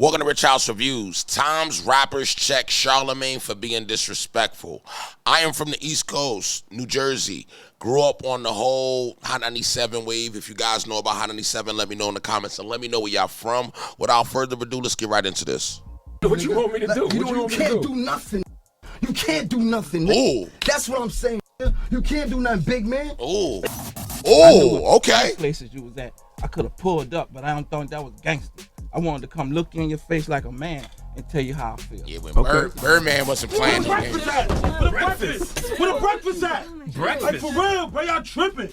Welcome to Rich House Reviews. Times rappers check Charlamagne for being disrespectful. I am from the East Coast, New Jersey. Grew up on the whole Hot 97 wave. If you guys know about Hot 97, let me know in the comments and let me know where y'all from. Without further ado, let's get right into this. What you want me to do? You can't do nothing. You can't do nothing. Ooh. That's what I'm saying. You can't do nothing, big man. Ooh. Ooh, okay. Places you was at, I could have pulled up, but I don't think that was gangster. I wanted to come look you in your face like a man and tell you how I feel. Yeah, when Birdman wasn't playing no games. Where the breakfast? Where the breakfast at? Breakfast? Like for real, bro, y'all tripping.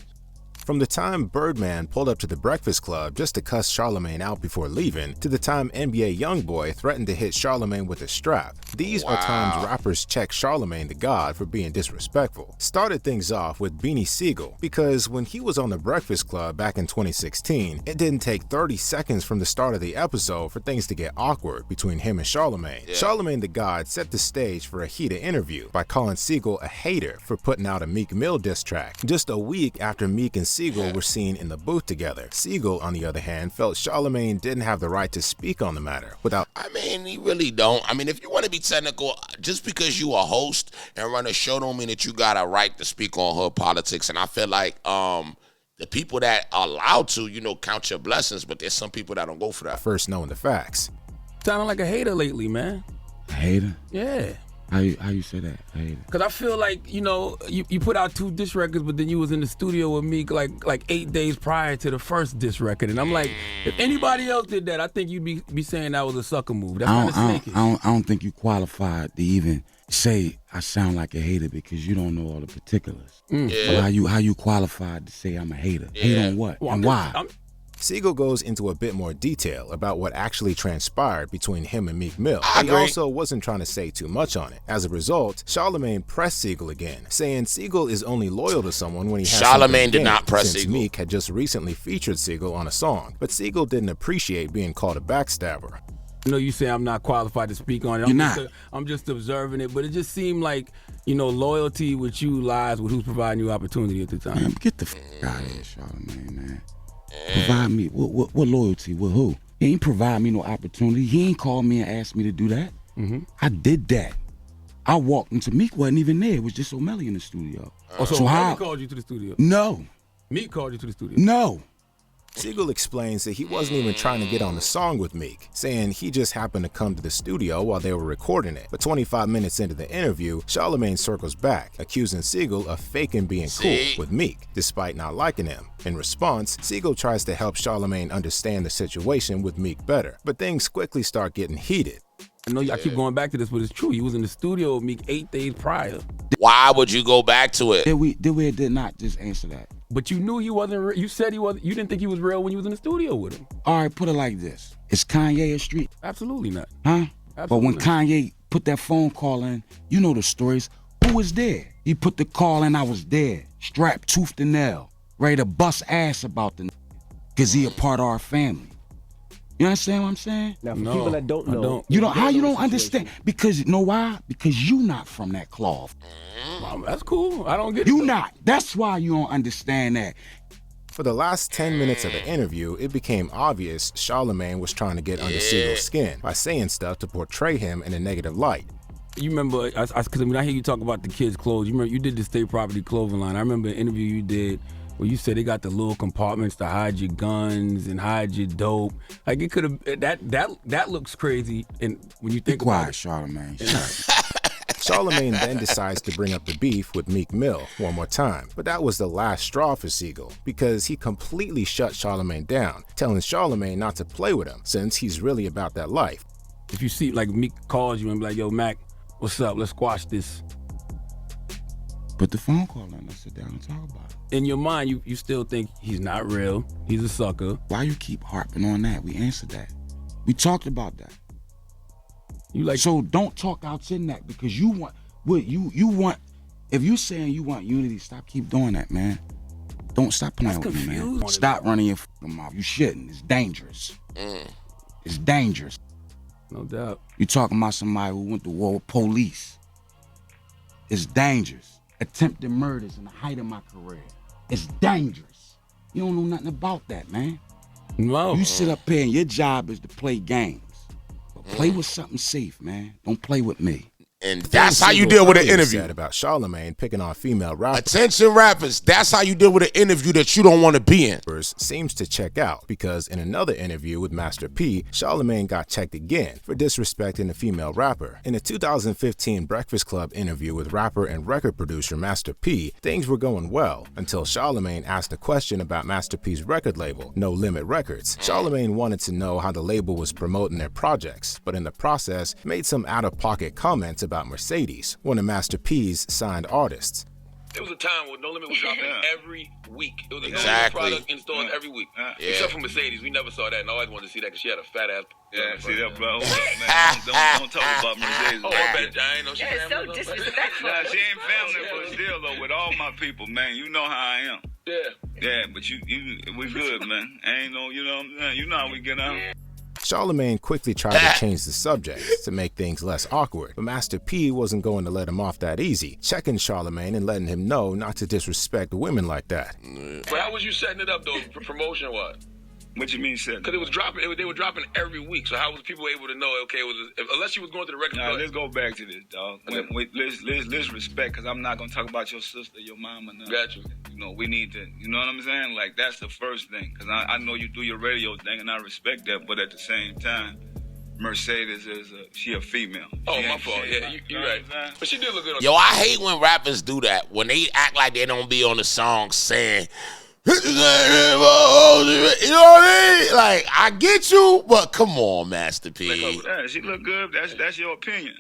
From the time Birdman pulled up to the Breakfast Club just to cuss Charlamagne out before leaving, to the time NBA YoungBoy threatened to hit Charlamagne with a strap, these are times rappers check Charlamagne the God for being disrespectful. Started things off with Beanie Sigel, because when he was on the Breakfast Club back in 2016, it didn't take 30 seconds from the start of the episode for things to get awkward between him and Charlamagne. Yeah. Charlamagne the God set the stage for a heated interview by calling Sigel a hater for putting out a Meek Mill diss track, just a week after Meek and Sigel were seen in the booth together. Sigel, on the other hand, felt Charlamagne didn't have the right to speak on the matter without... I mean, he really don't. I mean, if you want to be technical, just because you a host and run a show don't mean that you got a right to speak on hood politics. And I feel like the people that are allowed to, count your blessings, but there's some people that don't go for that. First knowing the facts. Sounding like a hater lately, man. A hater? Yeah. How you say that? A hater? Cause I feel like, you put out 2 diss records, but then you was in the studio with me like 8 days prior to the first diss record. And I'm like, if anybody else did that, I think you'd be saying that was a sucker move. That's kind of snaky. I don't think you qualified to even say I sound like a hater because you don't know all the particulars. Yeah. So how you qualified to say I'm a hater? Yeah. Hate on what? Well, and why? Sigel goes into a bit more detail about what actually transpired between him and Meek Mill. I He agree. also wasn't trying to say too much on it. As a result, Charlamagne pressed Sigel again, saying Sigel is only loyal to someone when he has something Charlamagne to did gain, not press since Sigel. Meek had just recently featured Sigel on a song, but Sigel didn't appreciate being called a backstabber. You say I'm not qualified to speak on it. You're not. I'm just observing it, but it just seemed like, loyalty with you lies with who's providing you opportunity at the time. Man, get the out of here, Charlamagne, man. Provide me what loyalty with who? He ain't provide me no opportunity. He ain't called me and asked me to do that. I did that. I walked into Meek wasn't even there. It was just O'Malley in the studio. So how called you to the studio? No. Meek called you to the studio. No. Sigel explains that he wasn't even trying to get on the song with Meek, saying he just happened to come to the studio while they were recording it. But 25 minutes into the interview, Charlamagne circles back, accusing Sigel of faking being cool with Meek, despite not liking him. In response, Sigel tries to help Charlamagne understand the situation with Meek better, but things quickly start getting heated. I know I keep going back to this, but it's true. You was in the studio with Meek 8 days prior. Why would you go back to it? Did we did not just answer that? But you knew he wasn't real. You said he wasn't. You didn't think he was real when you was in the studio with him. All right, put it like this. Is Kanye a street? Absolutely not. Huh? Absolutely But when not. Kanye put that phone call in, you know the stories. Who was there? He put the call in, I was there. Strapped tooth to nail. Ready to bust ass about the because he a part of our family. You understand what I'm saying? Now, for people that don't know, How you don't understand? Because you know why? Because you not from that cloth. That's cool. I don't get it. You not. That's why you don't understand that. For the last 10 minutes of the interview, it became obvious Charlamagne was trying to get under Sigel's skin by saying stuff to portray him in a negative light. You remember, because when I hear you talk about the kids' clothes, you remember you did the State Property clothing line. I remember an interview you did where you said they got the little compartments to hide your guns and hide your dope. Like it could have that looks crazy. And when you think about Quiet, it, Charlamagne. Charlamagne then decides to bring up the beef with Meek Mill one more time, but that was the last straw for Sigel because he completely shut Charlamagne down, telling Charlamagne not to play with him since he's really about that life. if you see like Meek calls you and be like, yo, Mac, what's up? Let's squash this. Put the phone call in. Let's sit down and talk about it. In your mind, you still think he's not real. He's a sucker. Why you keep harping on that? We answered that. We talked about that. You like So don't talk out in that because you want what you want. If you saying you want unity, keep doing that, man. Don't stop playing with me, man. Stop running your fucking mouth. You shouldn't. It's dangerous. It's dangerous. No doubt. You talking about somebody who went to war with police. It's dangerous. Attempted murders in the height of my career. It's dangerous. You don't know nothing about that, man. No. You sit up here and your job is to play games. Play with something safe, man. Don't play with me. And that's how you deal with an interview. Said about Charlamagne picking on female rappers. Attention rappers, that's how you deal with an interview that you don't want to be in. Seems to check out because in another interview with Master P, Charlamagne got checked again for disrespecting a female rapper. In a 2015 Breakfast Club interview with rapper and record producer Master P, things were going well until Charlamagne asked a question about Master P's record label, No Limit Records. Charlamagne wanted to know how the label was promoting their projects, but in the process made some out-of-pocket comments about Mercedes, one of Master P's signed artists. There was a time where No Limit was dropping every week. It was a Exactly. No Limit product in stores every week. Except for Mercedes. We never saw that, and I always wanted to see that because she had a fat ass. Yeah, see that, bro? Man, don't talk about Mercedes. Oh, I bet I ain't know she That's so disrespectful. Nah, she ain't family, but still, though, with all my people, man, you know how I am. Yeah. Yeah, but we good, man. Ain't no, you know how we get out. Charlamagne quickly tried to change the subject to make things less awkward, but Master P wasn't going to let him off that easy, checking Charlamagne and letting him know not to disrespect women like that. But how was you setting it up, though, promotion-wise? What you mean, setting? Because it was dropping. They were dropping every week. So how was people able to know? Okay, unless you was going to the record. Nah, let's go back to this, dog. Let's respect, because I'm not gonna talk about your sister, your mama. Now. Got you. You know, we need to. You know what I'm saying? Like that's the first thing, because I know you do your radio thing, and I respect that. But at the same time, Mercedes is she a female. Oh, my fault. Yeah, you're right. But she did look good. Yo, I hate when rappers do that. When they act like they don't be on the song saying, you know what I mean? Like, I get you, but come on, Master P. Yeah, she look good. That's your opinion.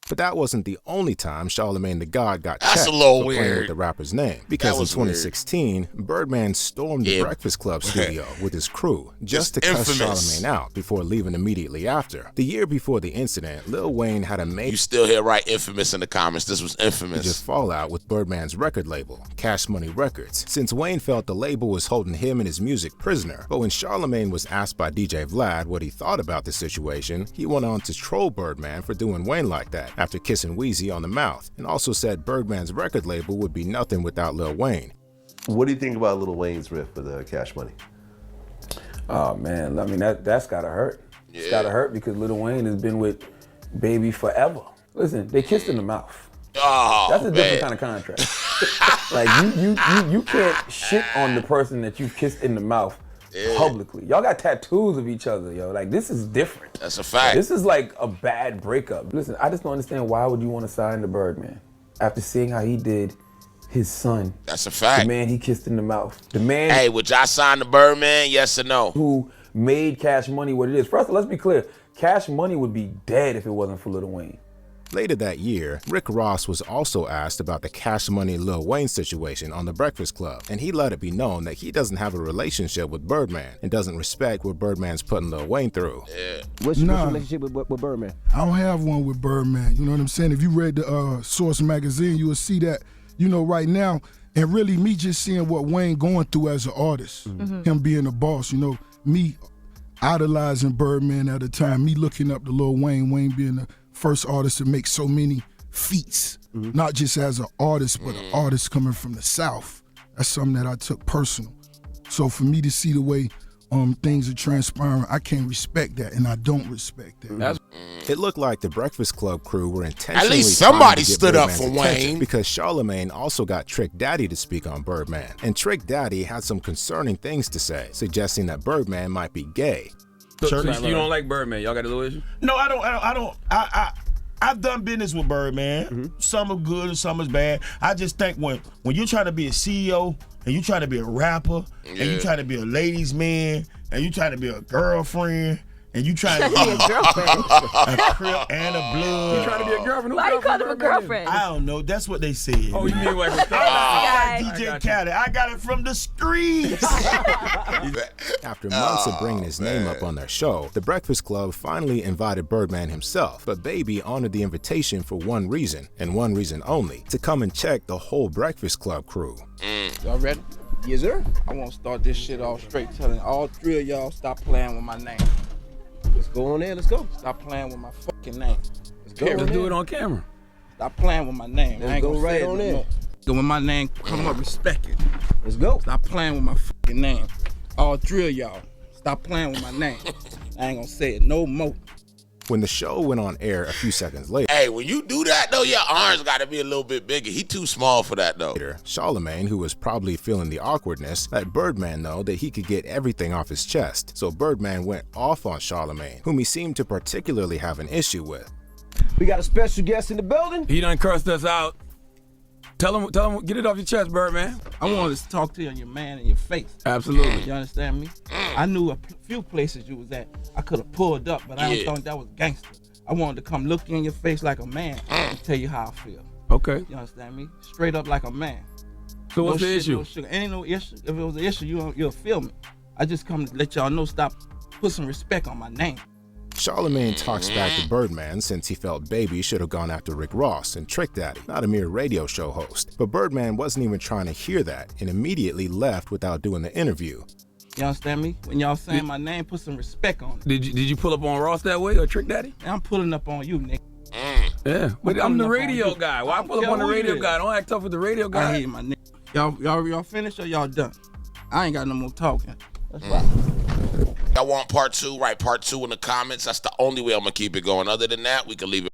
But that wasn't the only time Charlamagne the God got That's checked a little for playing weird. with the rapper's name. Because in was 2016, Birdman stormed the Breakfast Club studio with his crew just to cuss Charlamagne out before leaving immediately after. The year before the incident, Lil Wayne had a You still hear right infamous in the comments. This was infamous. major fallout with Birdman's record label, Cash Money Records, since Wayne felt the label was holding him and his music prisoner. But when Charlamagne was asked by DJ Vlad what he thought about the situation, he went on to troll Birdman for doing Wayne like that after kissing Weezy on the mouth, and also said Birdman's record label would be nothing without Lil Wayne. What do you think about Lil Wayne's riff with Cash Money? Oh man, I mean that's gotta hurt. It's gotta hurt because Lil Wayne has been with Baby forever. Listen, they kissed in the mouth. Oh, That's a different kind of contract. Like you can't shit on the person that you kissed in the mouth publicly. Y'all got tattoos of each other, yo. Like this is different. That's a fact. This is like a bad breakup. Listen, I just don't understand why would you want to sign to Birdman after seeing how he did his son. That's a fact. The man he kissed in the mouth. The man. Hey, would y'all sign the Birdman? Yes or no? Who made Cash Money what it is. First, let's be clear. Cash Money would be dead if it wasn't for Lil Wayne. Later that year, Rick Ross was also asked about the Cash Money Lil Wayne situation on The Breakfast Club, and he let it be known that he doesn't have a relationship with Birdman and doesn't respect what Birdman's putting Lil Wayne through. What's your relationship with Birdman? I don't have one with Birdman. You know what I'm saying? If you read the Source magazine, you will see that, you know, right now, and really me just seeing what Wayne going through as an artist, him being a boss, you know, me idolizing Birdman at the time, me looking up to Lil Wayne, Wayne being the first artist to make so many feats, not just as an artist, but an artist coming from the South. That's something that I took personal. So for me to see the way things are transpiring, I can't respect that, and I don't respect that. It looked like the Breakfast Club crew were intentionally At least somebody trying to get stood up Birdman's for attention Wayne. because Charlamagne also got Trick Daddy to speak on Birdman, and Trick Daddy had some concerning things to say, suggesting that Birdman might be gay. So you don't like Birdman? Y'all got a little issue? No, I don't. I've done business with Birdman. Some are good and some is bad. I just think when you're trying to be a CEO and you're trying to be a rapper and you're trying to be a ladies' man and you're trying to be a girlfriend and you trying to be a girlfriend. a crip and a blood. You trying to be a girlfriend? Why you call him a girlfriend? I don't know. That's what they said. Oh, you mean like DJ Khaled. I got it from the streets. After months of bringing his name up on their show, the Breakfast Club finally invited Birdman himself, but Baby honored the invitation for one reason, and one reason only, to come and check the whole Breakfast Club crew. Y'all ready? Yes, sir. I want to start this shit off straight, telling all three of y'all stop playing with my name. Let's go on there. Let's go. Stop playing with my fucking name. Let's go. Let's do it on camera. Stop playing with my name. Let's I ain't go gonna right say it on no in. more. So when my name come up, respect it. Let's go. Stop playing with my fucking name. All three of y'all, stop playing with my name. I ain't gonna say it no more. When the show went on air a few seconds later, Hey, when you do that, though, your arms got to be a little bit bigger. He too small for that, though. Charlamagne, who was probably feeling the awkwardness, let Birdman know that he could get everything off his chest. So Birdman went off on Charlamagne, whom he seemed to particularly have an issue with. We got a special guest in the building. He done cursed us out. Tell him, get it off your chest, Birdman. I wanted to talk to you, your man, in your face. Absolutely. You understand me? I knew a few places you was at. I could have pulled up, but I don't think that was gangster. I wanted to come look you in your face like a man and tell you how I feel. Okay. You understand me? Straight up like a man. So what's the issue? No sugar. Ain't no issue. If it was an issue, you'll feel me. I just come to let y'all know, stop, put some respect on my name. Charlamagne talks back to Birdman since he felt Baby should have gone after Rick Ross and Trick Daddy, not a mere radio show host. But Birdman wasn't even trying to hear that and immediately left without doing the interview. You understand me? When y'all saying my name, put some respect on it. Did you pull up on Ross that way or Trick Daddy? I'm pulling up on you, nigga. Yeah, but I'm the radio guy. Why pull up on the radio guy? Don't act tough with the radio guy. I hear my nigga. Y'all finished or y'all done? I ain't got no more talking. That's right. Y'all want part 2? Write part 2 in the comments. That's the only way I'm going to keep it going. Other than that, we can leave it.